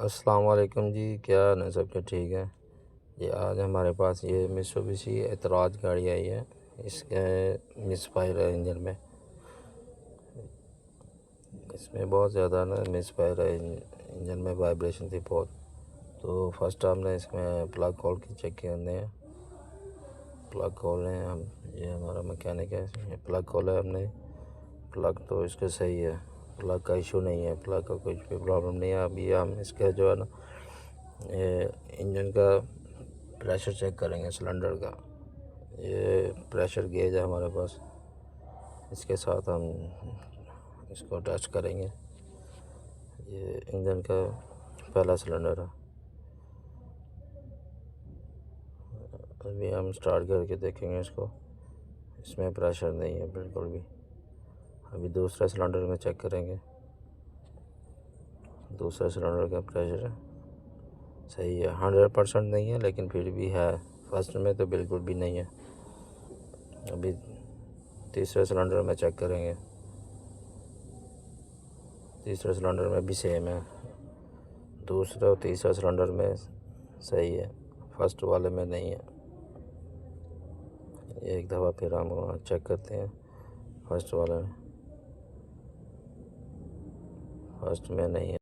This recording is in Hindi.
अस्सलाम वालेकुम जी, क्या हाल है? सबके ठीक है जी। आज हमारे पास ये मित्सुबिशी एतराज गाड़ी आई है। इसके मिसफायर है इंजन में। इसमें बहुत ज़्यादा ना मिसफायर है, इंजन में वाइब्रेशन थी बहुत। तो फर्स्ट हमने इसमें प्लग खोल के चेक करने हैं। प्लग खोल रहे हैं हम, ये हमारा मैकेनिक है। ये प्लग खोला है हमने। प्लग तो इसका सही है, प्लग का इशू नहीं है, प्लग का कुछ भी प्रॉब्लम नहीं है। अभी हम इसका जो है ना, ये इंजन का प्रेशर चेक करेंगे सिलेंडर का। ये प्रेशर गेज है हमारे पास, इसके साथ हम इसको टेस्ट करेंगे। ये इंजन का पहला सिलेंडर है। अभी हम स्टार्ट करके देखेंगे इसको। इसमें प्रेशर नहीं है बिल्कुल भी। अभी दूसरा सिलेंडर में चेक करेंगे। दूसरा सिलेंडर का प्रेशर सही है, 100% नहीं है लेकिन फिर भी है। फर्स्ट में तो बिल्कुल भी नहीं है। अभी तीसरे सिलेंडर में चेक करेंगे। तीसरे सिलेंडर में भी सेम है। दूसरा और तीसरा सिलेंडर में सही है, फर्स्ट वाले में नहीं है। एक दफ़ा फिर हम चेक करते हैं। फर्स्ट वाले में, फर्स्ट में नहीं है।